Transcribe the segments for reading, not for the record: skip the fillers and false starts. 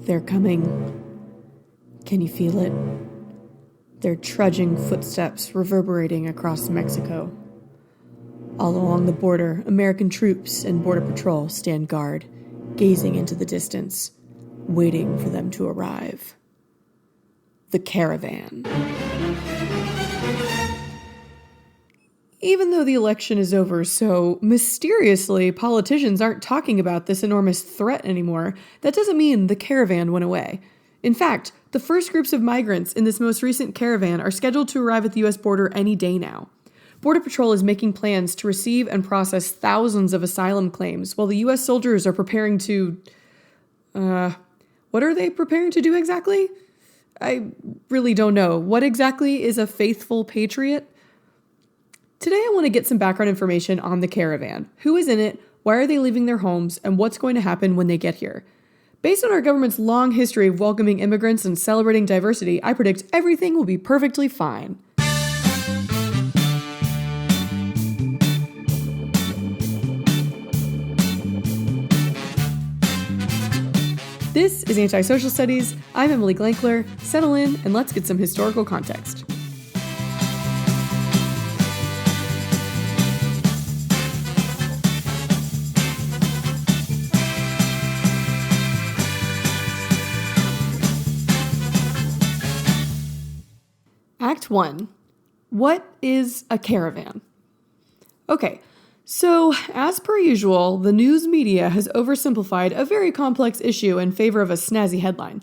They're coming. Can you feel it? Their trudging footsteps reverberating across Mexico. All along the border, American troops and Border Patrol stand guard, gazing into the distance, waiting for them to arrive. The caravan. Even though the election is over so mysteriously politicians aren't talking about this enormous threat anymore, that doesn't mean the caravan went away. In fact, the first groups of migrants in this most recent caravan are scheduled to arrive at the U.S. border any day now. Border Patrol is making plans to receive and process thousands of asylum claims while the U.S. soldiers are preparing to... what are they preparing to do exactly? I really don't know. What exactly is a faithful patriot? Today I want to get some background information on the caravan. Who is in it, why are they leaving their homes, and what's going to happen when they get here? Based on our government's long history of welcoming immigrants and celebrating diversity, I predict everything will be perfectly fine. This is Anti-Social Studies. I'm Emily Glankler. Settle in and let's get some historical context. Act 1. What is a caravan? Okay, so as per usual, the news media has oversimplified a very complex issue in favor of a snazzy headline.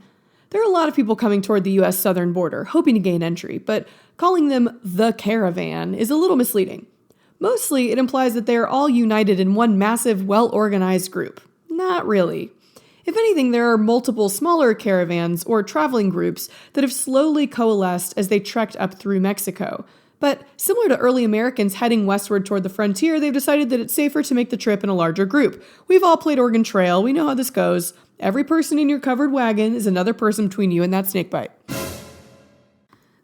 There are a lot of people coming toward the U.S. southern border, hoping to gain entry, but calling them the caravan is a little misleading. Mostly, it implies that they are all united in one massive, well-organized group. Not really. If anything, there are multiple smaller caravans or traveling groups that have slowly coalesced as they trekked up through Mexico. But similar to early Americans heading westward toward the frontier, they've decided that it's safer to make the trip in a larger group. We've all played Oregon Trail. We know how this goes. Every person in your covered wagon is another person between you and that snakebite.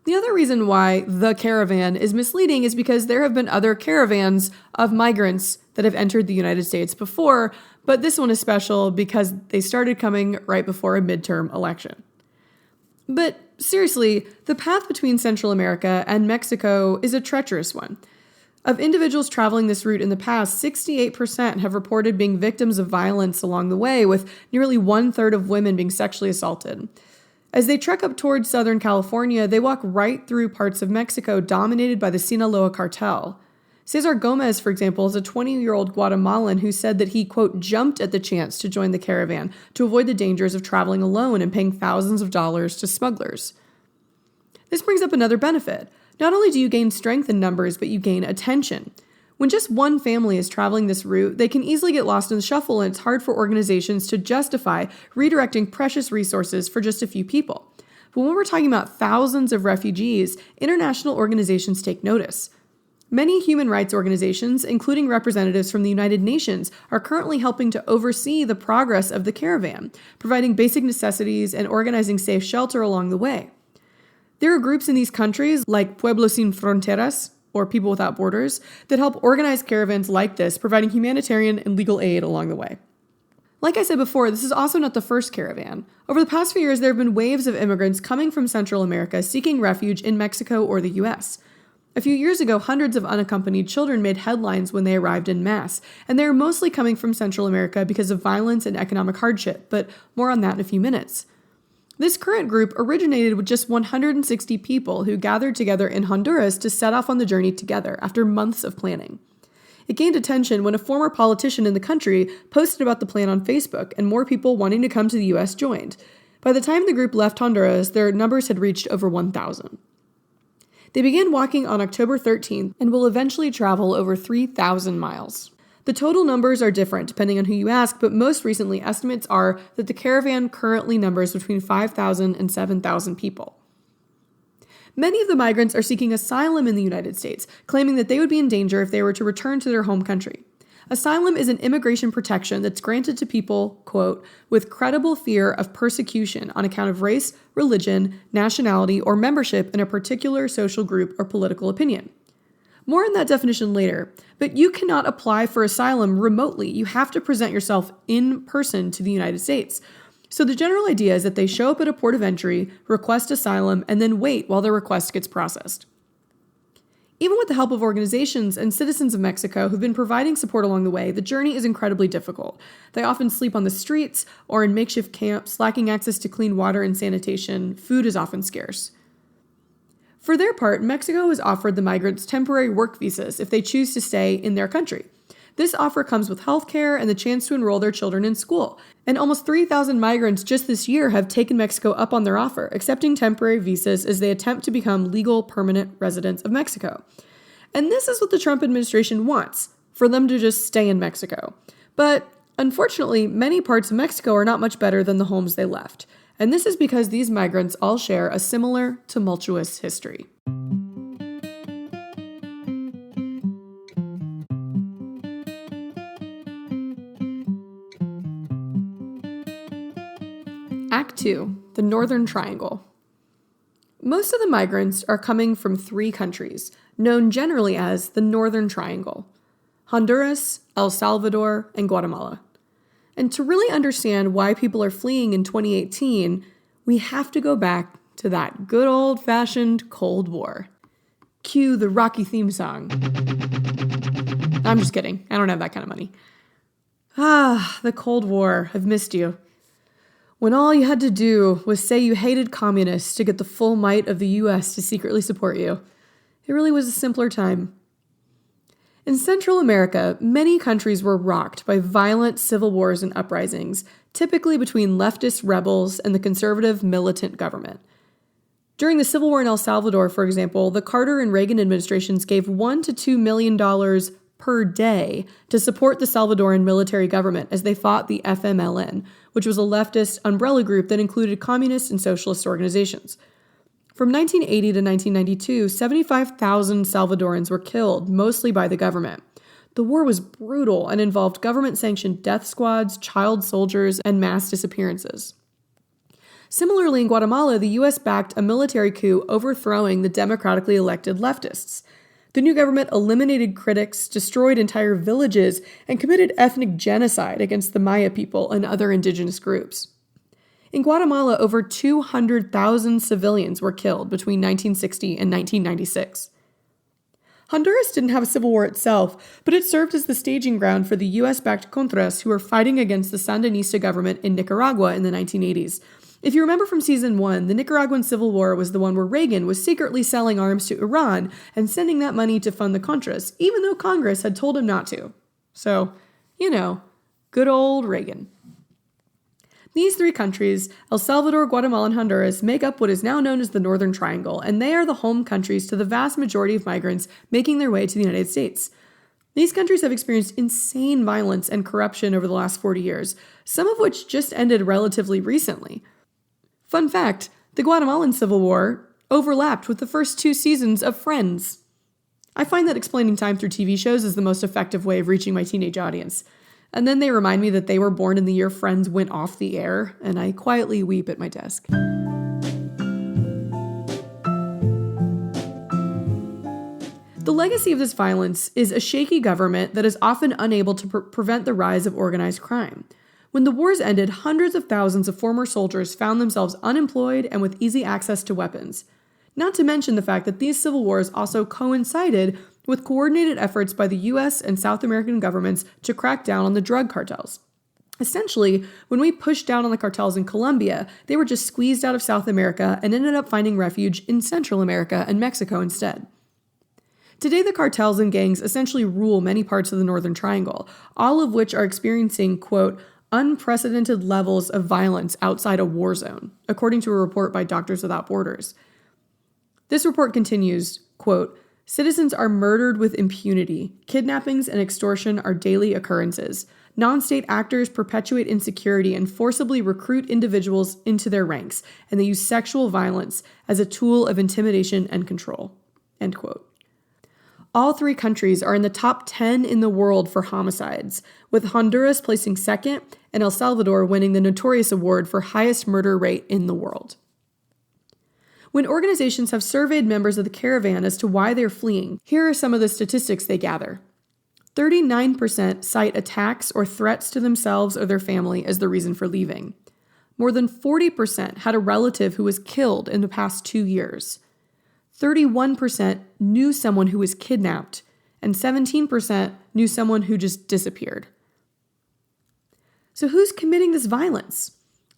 The other reason why the caravan is misleading is because there have been other caravans of migrants that have entered the United States before, but this one is special because they started coming right before a midterm election. But seriously, the path between Central America and Mexico is a treacherous one. Of individuals traveling this route in the past, 68% have reported being victims of violence along the way, with nearly 1/3 of women being sexually assaulted. As they trek up towards Southern California, they walk right through parts of Mexico dominated by the Sinaloa cartel. Cesar Gomez, for example, is a 20-year-old Guatemalan who said that he, quote, jumped at the chance to join the caravan to avoid the dangers of traveling alone and paying thousands of dollars to smugglers. This brings up another benefit. Not only do you gain strength in numbers, but you gain attention. When just one family is traveling this route, they can easily get lost in the shuffle, and it's hard for organizations to justify redirecting precious resources for just a few people. But when we're talking about thousands of refugees, international organizations take notice. Many human rights organizations, including representatives from the United Nations, are currently helping to oversee the progress of the caravan, providing basic necessities and organizing safe shelter along the way. There are groups in these countries, like Pueblos Sin Fronteras, or People Without Borders, that help organize caravans like this, providing humanitarian and legal aid along the way. Like I said before, this is also not the first caravan. Over the past few years, there have been waves of immigrants coming from Central America seeking refuge in Mexico or the U.S. A few years ago, hundreds of unaccompanied children made headlines when they arrived en masse, and they are mostly coming from Central America because of violence and economic hardship, but more on that in a few minutes. This current group originated with just 160 people who gathered together in Honduras to set off on the journey together after months of planning. It gained attention when a former politician in the country posted about the plan on Facebook, and more people wanting to come to the U.S. joined. By the time the group left Honduras, their numbers had reached over 1,000. They began walking on October 13th and will eventually travel over 3,000 miles. The total numbers are different depending on who you ask, but most recently estimates are that the caravan currently numbers between 5,000 and 7,000 people. Many of the migrants are seeking asylum in the United States, claiming that they would be in danger if they were to return to their home country. Asylum is an immigration protection that's granted to people, quote, with credible fear of persecution on account of race, religion, nationality, or membership in a particular social group or political opinion. More on that definition later, but you cannot apply for asylum remotely. You have to present yourself in person to the United States. So the general idea is that they show up at a port of entry, request asylum, and then wait while their request gets processed. Even with the help of organizations and citizens of Mexico who've been providing support along the way, the journey is incredibly difficult. They often sleep on the streets or in makeshift camps, lacking access to clean water and sanitation. Food is often scarce. For their part, Mexico has offered the migrants temporary work visas if they choose to stay in their country. This offer comes with health care and the chance to enroll their children in school. And almost 3,000 migrants just this year have taken Mexico up on their offer, accepting temporary visas as they attempt to become legal permanent residents of Mexico. And this is what the Trump administration wants, for them to just stay in Mexico. But unfortunately, many parts of Mexico are not much better than the homes they left. And this is because these migrants all share a similar tumultuous history. Act 2, the Northern Triangle. Most of the migrants are coming from 3 countries, known generally as the Northern Triangle: Honduras, El Salvador, and Guatemala. And to really understand why people are fleeing in 2018, we have to go back to that good old-fashioned Cold War. Cue the Rocky theme song. I'm just kidding. I don't have that kind of money. The Cold War. I've missed you. When all you had to do was say you hated communists to get the full might of the U.S. to secretly support you. It really was a simpler time. In Central America, many countries were rocked by violent civil wars and uprisings, typically between leftist rebels and the conservative militant government. During the Civil War in El Salvador, for example, the Carter and Reagan administrations gave $1 to $2 million per day to support the Salvadoran military government as they fought the FMLN, which was a leftist umbrella group that included communist and socialist organizations. From 1980 to 1992, 75,000 Salvadorans were killed, mostly by the government. The war was brutal and involved government-sanctioned death squads, child soldiers, and mass disappearances. Similarly, in Guatemala, the U.S. backed a military coup overthrowing the democratically elected leftists. The new government eliminated critics, destroyed entire villages, and committed ethnic genocide against the Maya people and other indigenous groups. In Guatemala, over 200,000 civilians were killed between 1960 and 1996. Honduras didn't have a civil war itself, but it served as the staging ground for the U.S.-backed Contras who were fighting against the Sandinista government in Nicaragua in the 1980s. If you remember from season 1, the Nicaraguan Civil War was the one where Reagan was secretly selling arms to Iran and sending that money to fund the Contras, even though Congress had told him not to. So, good old Reagan. These 3 countries, El Salvador, Guatemala, and Honduras, make up what is now known as the Northern Triangle, and they are the home countries to the vast majority of migrants making their way to the United States. These countries have experienced insane violence and corruption over the last 40 years, some of which just ended relatively recently. Fun fact, the Guatemalan Civil War overlapped with the first 2 seasons of Friends. I find that explaining time through TV shows is the most effective way of reaching my teenage audience. And then they remind me that they were born in the year Friends went off the air, and I quietly weep at my desk. The legacy of this violence is a shaky government that is often unable to prevent the rise of organized crime. When the wars ended, hundreds of thousands of former soldiers found themselves unemployed and with easy access to weapons. Not to mention the fact that these civil wars also coincided with coordinated efforts by the U.S. and South American governments to crack down on the drug cartels. Essentially, when we pushed down on the cartels in Colombia, they were just squeezed out of South America and ended up finding refuge in Central America and Mexico instead. Today, the cartels and gangs essentially rule many parts of the Northern Triangle, all of which are experiencing, quote, unprecedented levels of violence outside a war zone, according to a report by Doctors Without Borders. This report continues, quote, citizens are murdered with impunity. Kidnappings and extortion are daily occurrences. Non-state actors perpetuate insecurity and forcibly recruit individuals into their ranks, and they use sexual violence as a tool of intimidation and control, end quote. All 3 countries are in the top 10 in the world for homicides, with Honduras placing second and El Salvador winning the notorious award for highest murder rate in the world. When organizations have surveyed members of the caravan as to why they're fleeing, here are some of the statistics they gather. 39% cite attacks or threats to themselves or their family as the reason for leaving. more than 40% had a relative who was killed in the past 2 years. 31% knew someone who was kidnapped, and 17% knew someone who just disappeared. So who's committing this violence?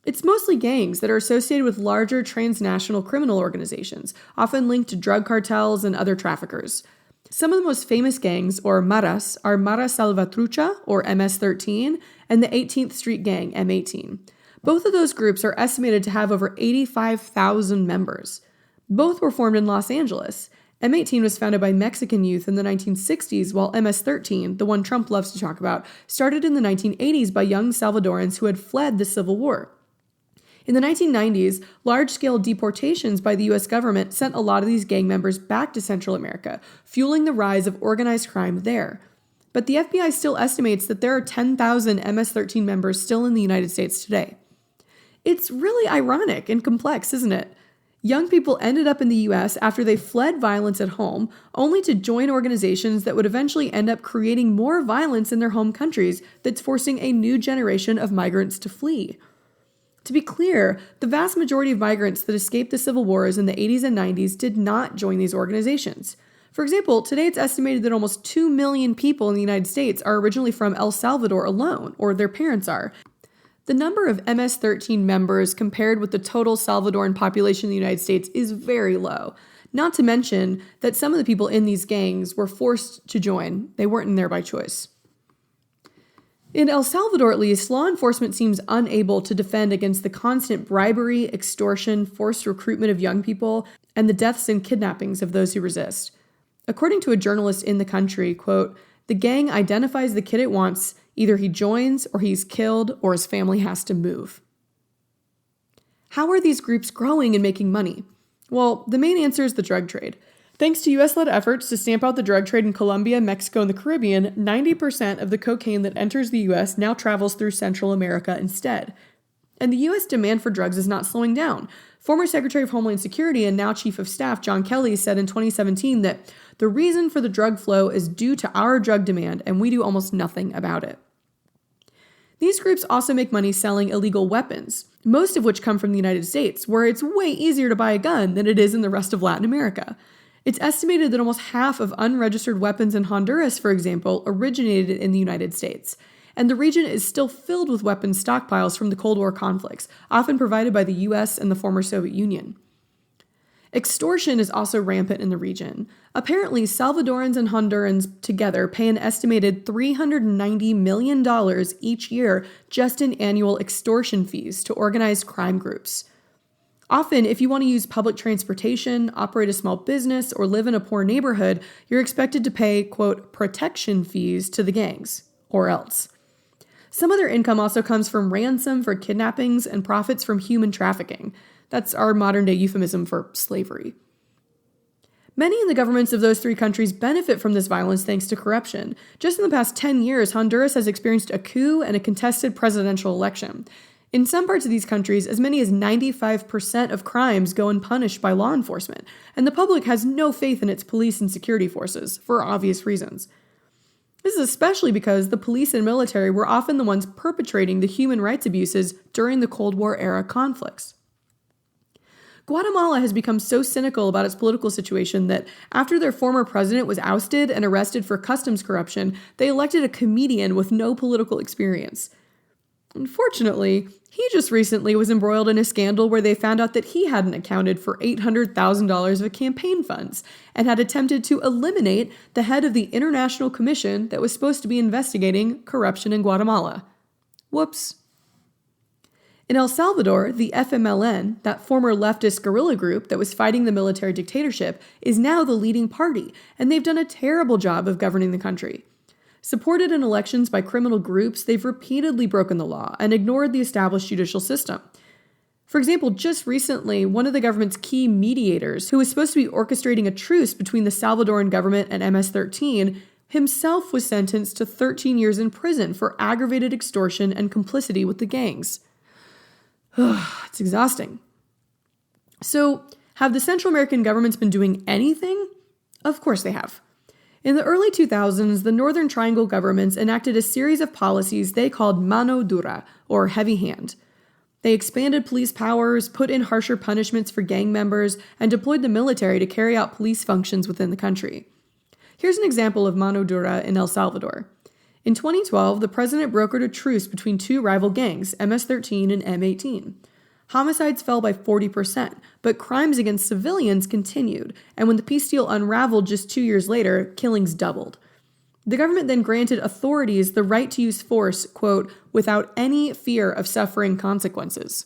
It's mostly gangs that are associated with larger transnational criminal organizations, often linked to drug cartels and other traffickers. Some of the most famous gangs, or maras, are Mara Salvatrucha, or MS-13, and the 18th Street Gang, M18. Both of those groups are estimated to have over 85,000 members. Both were formed in Los Angeles. M18 was founded by Mexican youth in the 1960s, while MS-13, the one Trump loves to talk about, started in the 1980s by young Salvadorans who had fled the Civil War. In the 1990s, large-scale deportations by the U.S. government sent a lot of these gang members back to Central America, fueling the rise of organized crime there. But the FBI still estimates that there are 10,000 MS-13 members still in the United States today. It's really ironic and complex, isn't it? Young people ended up in the U.S. after they fled violence at home, only to join organizations that would eventually end up creating more violence in their home countries that's forcing a new generation of migrants to flee. To be clear, the vast majority of migrants that escaped the civil wars in the 80s and 90s did not join these organizations. For example, today it's estimated that almost 2 million people in the United States are originally from El Salvador alone, or their parents are. The number of MS-13 members compared with the total Salvadoran population in the United States is very low. Not to mention that some of the people in these gangs were forced to join. They weren't in there by choice. In El Salvador, at least, law enforcement seems unable to defend against the constant bribery, extortion, forced recruitment of young people, and the deaths and kidnappings of those who resist. According to a journalist in the country, quote, "The gang identifies the kid it wants. Either he joins, or he's killed, or his family has to move." How are these groups growing and making money? Well, the main answer is the drug trade. Thanks to U.S.-led efforts to stamp out the drug trade in Colombia, Mexico, and the Caribbean, 90% of the cocaine that enters the U.S. now travels through Central America instead. And the U.S. demand for drugs is not slowing down. Former Secretary of Homeland Security and now Chief of Staff John Kelly said in 2017 that the reason for the drug flow is due to our drug demand, and we do almost nothing about it. These groups also make money selling illegal weapons, most of which come from the United States, where it's way easier to buy a gun than it is in the rest of Latin America. It's estimated that almost half of unregistered weapons in Honduras, for example, originated in the United States. And the region is still filled with weapons stockpiles from the Cold War conflicts, often provided by the US and the former Soviet Union. Extortion is also rampant in the region. Apparently, Salvadorans and Hondurans together pay an estimated $390 million each year just in annual extortion fees to organized crime groups. Often, if you want to use public transportation, operate a small business, or live in a poor neighborhood, you're expected to pay, quote, protection fees to the gangs, or else. Some of their income also comes from ransom for kidnappings and profits from human trafficking. That's our modern-day euphemism for slavery. Many in the governments of those three countries benefit from this violence thanks to corruption. Just in the past 10 years, Honduras has experienced a coup and a contested presidential election. In some parts of these countries, as many as 95% of crimes go unpunished by law enforcement, and the public has no faith in its police and security forces, for obvious reasons. This is especially because the police and military were often the ones perpetrating the human rights abuses during the Cold War-era conflicts. Guatemala has become so cynical about its political situation that after their former president was ousted and arrested for customs corruption, they elected a comedian with no political experience. Unfortunately, he just recently was embroiled in a scandal where they found out that he hadn't accounted for $800,000 of campaign funds and had attempted to eliminate the head of the international commission that was supposed to be investigating corruption in Guatemala. Whoops. In El Salvador, the FMLN, that former leftist guerrilla group that was fighting the military dictatorship, is now the leading party, and they've done a terrible job of governing the country. Supported in elections by criminal groups, they've repeatedly broken the law and ignored the established judicial system. For example, just recently, one of the government's key mediators, who was supposed to be orchestrating a truce between the Salvadoran government and MS-13, himself was sentenced to 13 years in prison for aggravated extortion and complicity with the gangs. It's exhausting. So, have the Central American governments been doing anything? Of course they have. In the early 2000s, the Northern Triangle governments enacted a series of policies they called mano dura, or heavy hand. They expanded police powers, put in harsher punishments for gang members, and deployed the military to carry out police functions within the country. Here's an example of mano dura in El Salvador. In 2012, the president brokered a truce between two rival gangs, MS-13 and M-18. Homicides fell by 40%, but crimes against civilians continued, and when the peace deal unraveled just 2 years later, killings doubled. The government then granted authorities the right to use force, quote, without any fear of suffering consequences.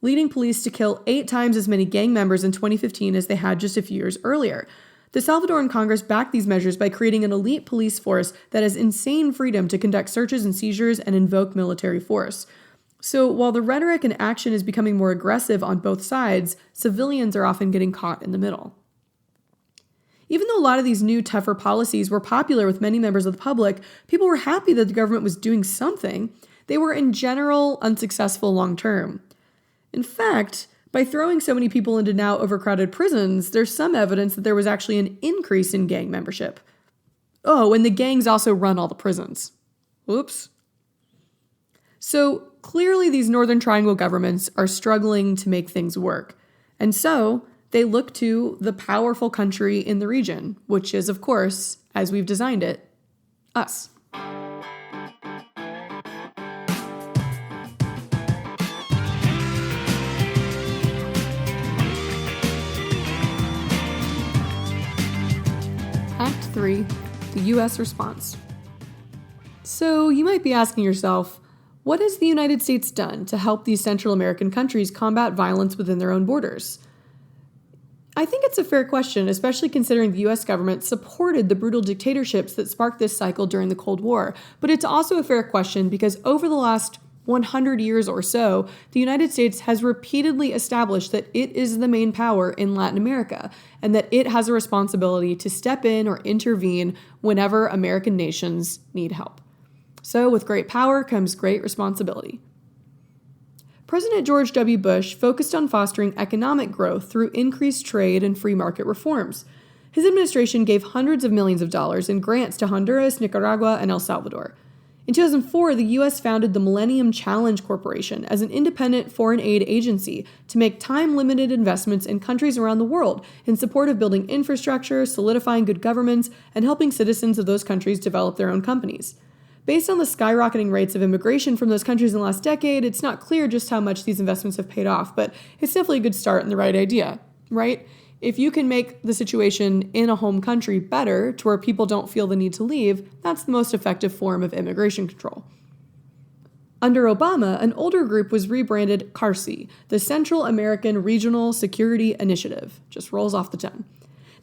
Leading police to kill 8 times as many gang members in 2015 as they had just a few years earlier. The Salvadoran Congress backed these measures by creating an elite police force that has insane freedom to conduct searches and seizures and invoke military force. So while the rhetoric and action is becoming more aggressive on both sides, civilians are often getting caught in the middle. Even though a lot of these new, tougher policies were popular with many members of the public, people were happy that the government was doing something. They were, in general, unsuccessful long term. In fact, by throwing so many people into now overcrowded prisons, there's some evidence that there was actually an increase in gang membership. Oh, and the gangs also run all the prisons. Oops. So clearly these Northern Triangle governments are struggling to make things work. And so they look to the powerful country in the region, which is, of course, as we've designed it, us. Act 3, the U.S. response. So you might be asking yourself, what has the United States done to help these Central American countries combat violence within their own borders? I think it's a fair question, especially considering the U.S. government supported the brutal dictatorships that sparked this cycle during the Cold War. But it's also a fair question because over the last 100 years or so, the United States has repeatedly established that it is the main power in Latin America and that it has a responsibility to step in or intervene whenever American nations need help. So with great power comes great responsibility. President George W. Bush focused on fostering economic growth through increased trade and free market reforms. His administration gave hundreds of millions of dollars in grants to Honduras, Nicaragua, and El Salvador. In 2004, the U.S. founded the Millennium Challenge Corporation as an independent foreign aid agency to make time-limited investments in countries around the world in support of building infrastructure, solidifying good governments, and helping citizens of those countries develop their own companies. Based on the skyrocketing rates of immigration from those countries in the last decade, it's not clear just how much these investments have paid off, but it's definitely a good start and the right idea, right? If you can make the situation in a home country better to where people don't feel the need to leave, that's the most effective form of immigration control. Under Obama, an older group was rebranded CARSI, the Central American Regional Security Initiative. Just rolls off the tongue.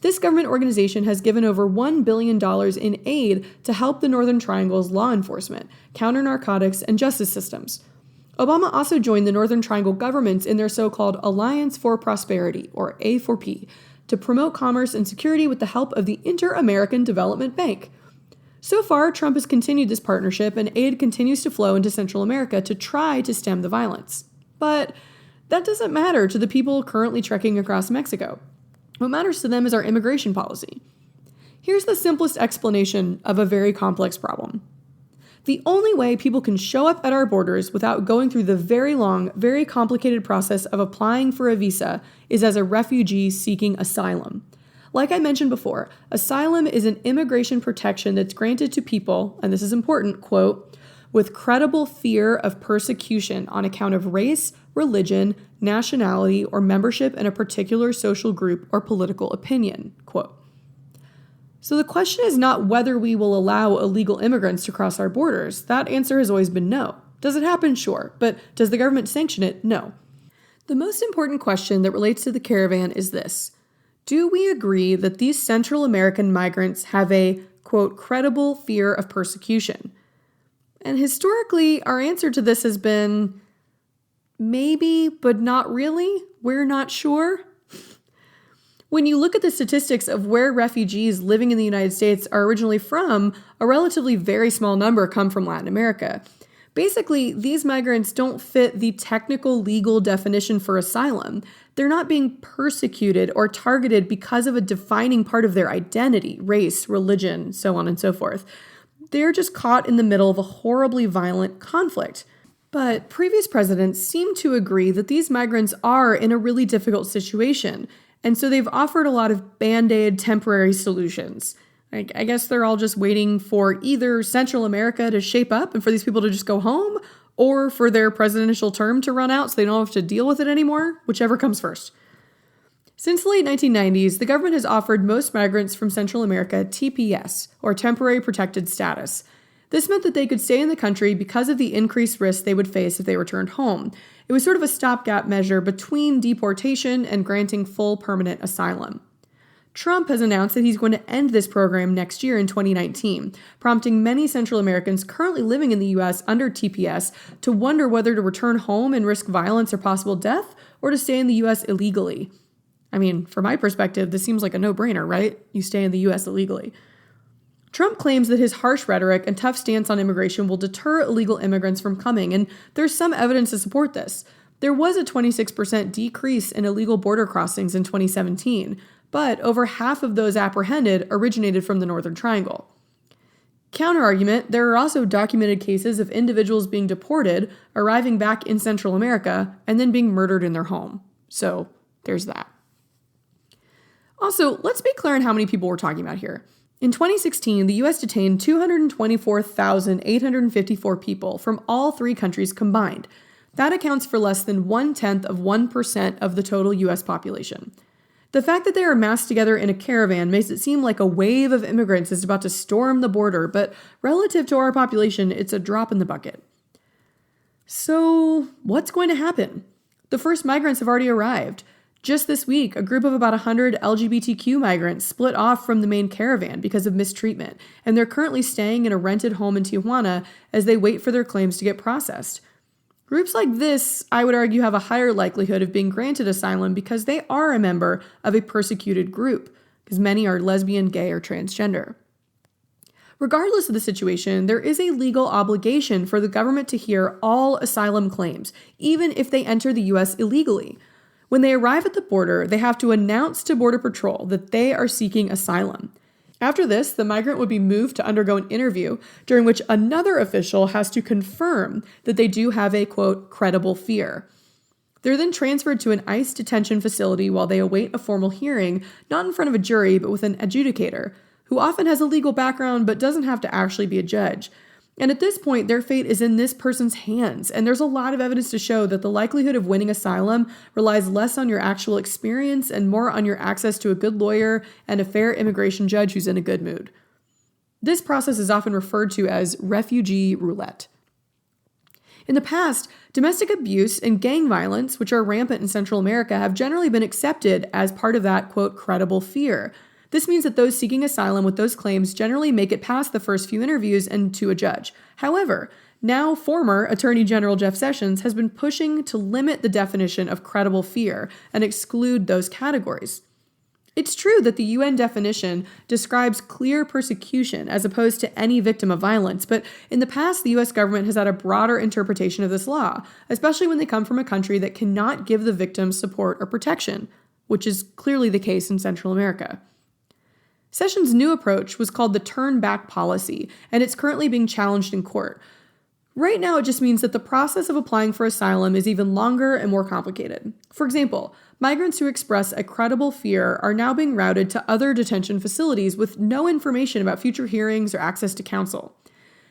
This government organization has given over $1 billion in aid to help the Northern Triangle's law enforcement, counter-narcotics, and justice systems. Obama also joined the Northern Triangle governments in their so-called Alliance for Prosperity, or A4P, to promote commerce and security with the help of the Inter-American Development Bank. So far, Trump has continued this partnership, and aid continues to flow into Central America to try to stem the violence. But that doesn't matter to the people currently trekking across Mexico. What matters to them is our immigration policy. Here's the simplest explanation of a very complex problem. The only way people can show up at our borders without going through the very long, very complicated process of applying for a visa is as a refugee seeking asylum. Like I mentioned before, asylum is an immigration protection that's granted to people, and this is important, quote, with credible fear of persecution on account of race, religion, nationality, or membership in a particular social group or political opinion, quote. So the question is not whether we will allow illegal immigrants to cross our borders. That answer has always been no. Does it happen? Sure. But does the government sanction it? No. The most important question that relates to the caravan is this. Do we agree that these Central American migrants have a, quote, credible fear of persecution? And historically, our answer to this has been maybe, but not really. We're not sure. When you look at the statistics of where refugees living in the United States are originally from, a relatively very small number come from Latin America. Basically, these migrants don't fit the technical legal definition for asylum. They're not being persecuted or targeted because of a defining part of their identity, race, religion, so on and so forth. They're just caught in the middle of a horribly violent conflict. But previous presidents seem to agree that these migrants are in a really difficult situation, and so they've offered a lot of band-aid temporary solutions. I guess they're all just waiting for either Central America to shape up and for these people to just go home, or for their presidential term to run out so they don't have to deal with it anymore, whichever comes first. Since the late 1990s, the government has offered most migrants from Central America TPS, or Temporary Protected Status. This meant that they could stay in the country because of the increased risk they would face if they returned home. It was sort of a stopgap measure between deportation and granting full permanent asylum. Trump has announced that he's going to end this program next year in 2019, prompting many Central Americans currently living in the U.S. under TPS to wonder whether to return home and risk violence or possible death, or to stay in the U.S. illegally. I mean, from my perspective, this seems like a no-brainer, right? You stay in the U.S. illegally. Trump claims that his harsh rhetoric and tough stance on immigration will deter illegal immigrants from coming, and there's some evidence to support this. There was a 26% decrease in illegal border crossings in 2017, but over half of those apprehended originated from the Northern Triangle. Counter-argument, there are also documented cases of individuals being deported, arriving back in Central America, and then being murdered in their home. So there's that. Also, let's be clear on how many people we're talking about here. In 2016, the U.S. detained 224,854 people from all three countries combined. That accounts for less than 0.1% of the total U.S. population. The fact that they are massed together in a caravan makes it seem like a wave of immigrants is about to storm the border, but relative to our population, it's a drop in the bucket. So, what's going to happen? The first migrants have already arrived. Just this week, a group of about 100 LGBTQ migrants split off from the main caravan because of mistreatment, and they're currently staying in a rented home in Tijuana as they wait for their claims to get processed. Groups like this, I would argue, have a higher likelihood of being granted asylum because they are a member of a persecuted group, because many are lesbian, gay, or transgender. Regardless of the situation, there is a legal obligation for the government to hear all asylum claims, even if they enter the U.S. illegally. When they arrive at the border, they have to announce to Border Patrol that they are seeking asylum. After this, the migrant would be moved to undergo an interview during which another official has to confirm that they do have a, quote, credible fear. They're then transferred to an ICE detention facility while they await a formal hearing, not in front of a jury, but with an adjudicator, who often has a legal background but doesn't have to actually be a judge. And at this point, their fate is in this person's hands, and there's a lot of evidence to show that the likelihood of winning asylum relies less on your actual experience and more on your access to a good lawyer and a fair immigration judge who's in a good mood. This process is often referred to as refugee roulette. In the past, domestic abuse and gang violence, which are rampant in Central America, have generally been accepted as part of that, quote, credible fear. This means that those seeking asylum with those claims generally make it past the first few interviews and to a judge. However, now former Attorney General Jeff Sessions has been pushing to limit the definition of credible fear and exclude those categories. It's true that the UN definition describes clear persecution as opposed to any victim of violence, but in the past, the US government has had a broader interpretation of this law, especially when they come from a country that cannot give the victim support or protection, which is clearly the case in Central America. Sessions' new approach was called the turn back policy, and it's currently being challenged in court. Right now, it just means that the process of applying for asylum is even longer and more complicated. For example, migrants who express a credible fear are now being routed to other detention facilities with no information about future hearings or access to counsel.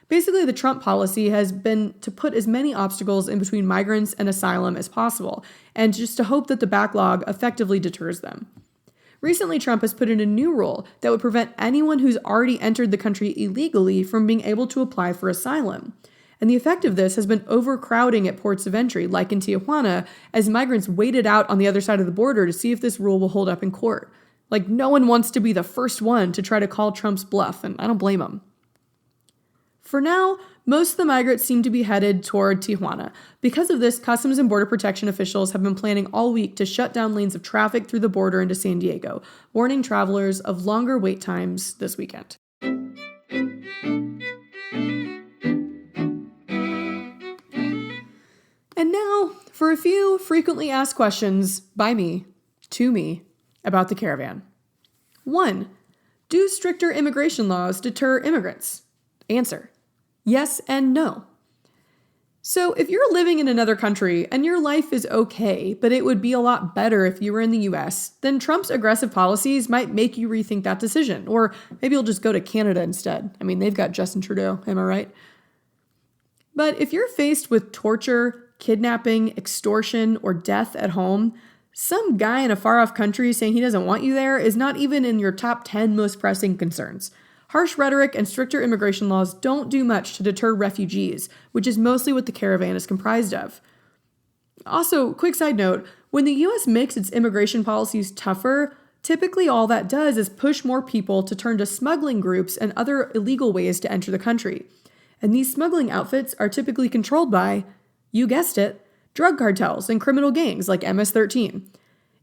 Basically, the Trump policy has been to put as many obstacles in between migrants and asylum as possible, and just to hope that the backlog effectively deters them. Recently, Trump has put in a new rule that would prevent anyone who's already entered the country illegally from being able to apply for asylum. And the effect of this has been overcrowding at ports of entry, like in Tijuana, as migrants waited out on the other side of the border to see if this rule will hold up in court. Like, no one wants to be the first one to try to call Trump's bluff, and I don't blame him. For now, most of the migrants seem to be headed toward Tijuana. Because of this, Customs and Border Protection officials have been planning all week to shut down lanes of traffic through the border into San Diego, warning travelers of longer wait times this weekend. And now, for a few frequently asked questions by me, to me, about the caravan. 1. Do stricter immigration laws deter immigrants? Answer: yes and no. So, if you're living in another country and your life is okay, but it would be a lot better if you were in the US, then Trump's aggressive policies might make you rethink that decision. Or maybe you'll just go to Canada instead. I mean, they've got Justin Trudeau, am I right? But if you're faced with torture, kidnapping, extortion, or death at home, some guy in a far-off country saying he doesn't want you there is not even in your top 10 most pressing concerns. Harsh rhetoric and stricter immigration laws don't do much to deter refugees, which is mostly what the caravan is comprised of. Also, quick side note, when the US makes its immigration policies tougher, typically all that does is push more people to turn to smuggling groups and other illegal ways to enter the country. And these smuggling outfits are typically controlled by, you guessed it, drug cartels and criminal gangs like MS-13.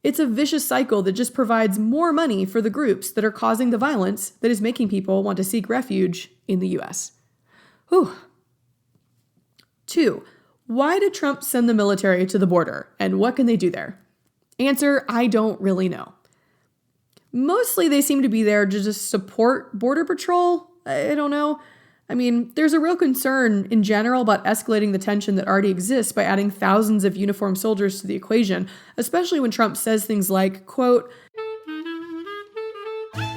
It's a vicious cycle that just provides more money for the groups that are causing the violence that is making people want to seek refuge in the US. Whew. 2. Why did Trump send the military to the border, and what can they do there? Answer, I don't really know. Mostly they seem to be there to just support Border Patrol. I don't know. I mean, there's a real concern in general about escalating the tension that already exists by adding thousands of uniformed soldiers to the equation, especially when Trump says things like, quote,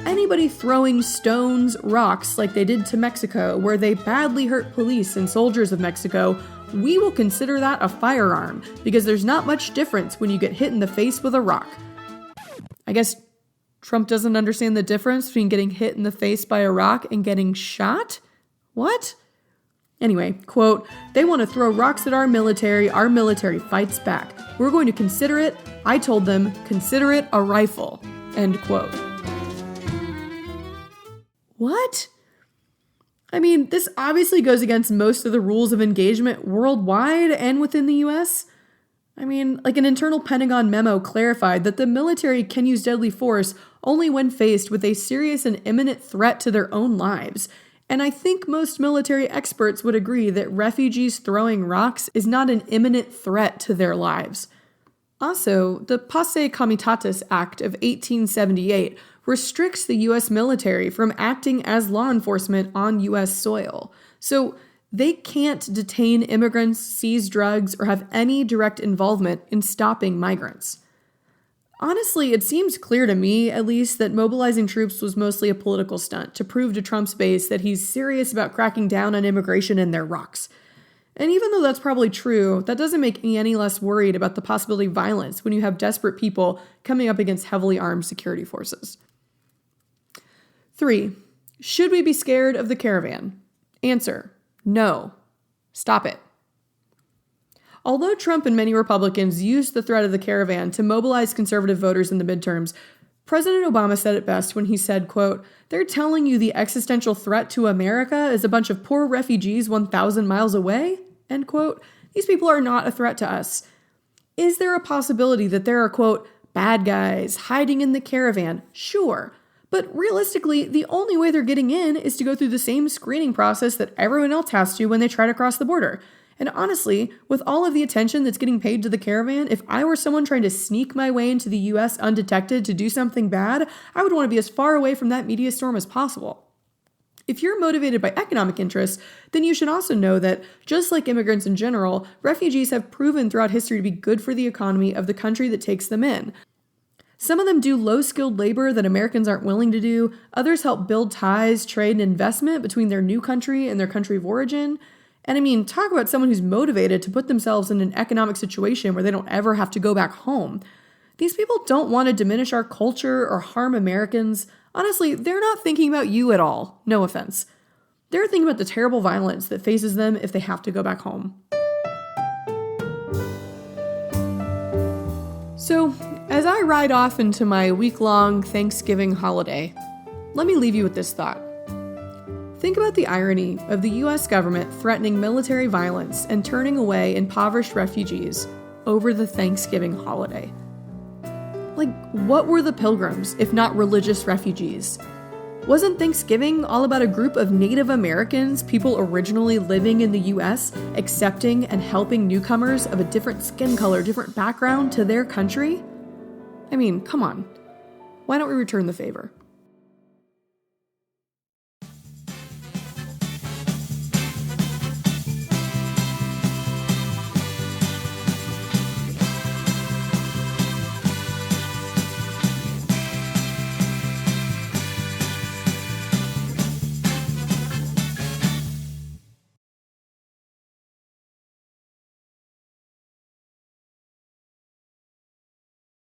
anybody throwing stones, rocks like they did to Mexico, where they badly hurt police and soldiers of Mexico, we will consider that a firearm, because there's not much difference when you get hit in the face with a rock. I guess Trump doesn't understand the difference between getting hit in the face by a rock and getting shot? What? Anyway, quote, they want to throw rocks at our military fights back. We're going to consider it, I told them, consider it a rifle, end quote. What? I mean, this obviously goes against most of the rules of engagement worldwide and within the US. I mean, like an internal Pentagon memo clarified that the military can use deadly force only when faced with a serious and imminent threat to their own lives. And I think most military experts would agree that refugees throwing rocks is not an imminent threat to their lives. Also, the Passe Comitatus Act of 1878 restricts the U.S. military from acting as law enforcement on U.S. soil. So they can't detain immigrants, seize drugs, or have any direct involvement in stopping migrants. Honestly, it seems clear to me, at least, that mobilizing troops was mostly a political stunt to prove to Trump's base that he's serious about cracking down on immigration and their rocks. And even though that's probably true, that doesn't make me any less worried about the possibility of violence when you have desperate people coming up against heavily armed security forces. 3. Should we be scared of the caravan? Answer, no. Stop it. Although Trump and many Republicans used the threat of the caravan to mobilize conservative voters in the midterms, President Obama said it best when he said, quote, they're telling you the existential threat to America is a bunch of poor refugees 1,000 miles away, end quote. These people are not a threat to us. Is there a possibility that there are, quote, bad guys hiding in the caravan? Sure. But realistically, the only way they're getting in is to go through the same screening process that everyone else has to when they try to cross the border. And honestly, with all of the attention that's getting paid to the caravan, if I were someone trying to sneak my way into the US undetected to do something bad, I would want to be as far away from that media storm as possible. If you're motivated by economic interests, then you should also know that, just like immigrants in general, refugees have proven throughout history to be good for the economy of the country that takes them in. Some of them do low-skilled labor that Americans aren't willing to do. Others help build ties, trade, and investment between their new country and their country of origin. And I mean, talk about someone who's motivated to put themselves in an economic situation where they don't ever have to go back home. These people don't want to diminish our culture or harm Americans. Honestly, they're not thinking about you at all. No offense. They're thinking about the terrible violence that faces them if they have to go back home. So, as I ride off into my week-long Thanksgiving holiday, let me leave you with this thought. Think about the irony of the US government threatening military violence and turning away impoverished refugees over the Thanksgiving holiday. Like, what were the pilgrims if not religious refugees? Wasn't Thanksgiving all about a group of Native Americans, people originally living in the US, accepting and helping newcomers of a different skin color, different background to their country? I mean, come on. Why don't we return the favor?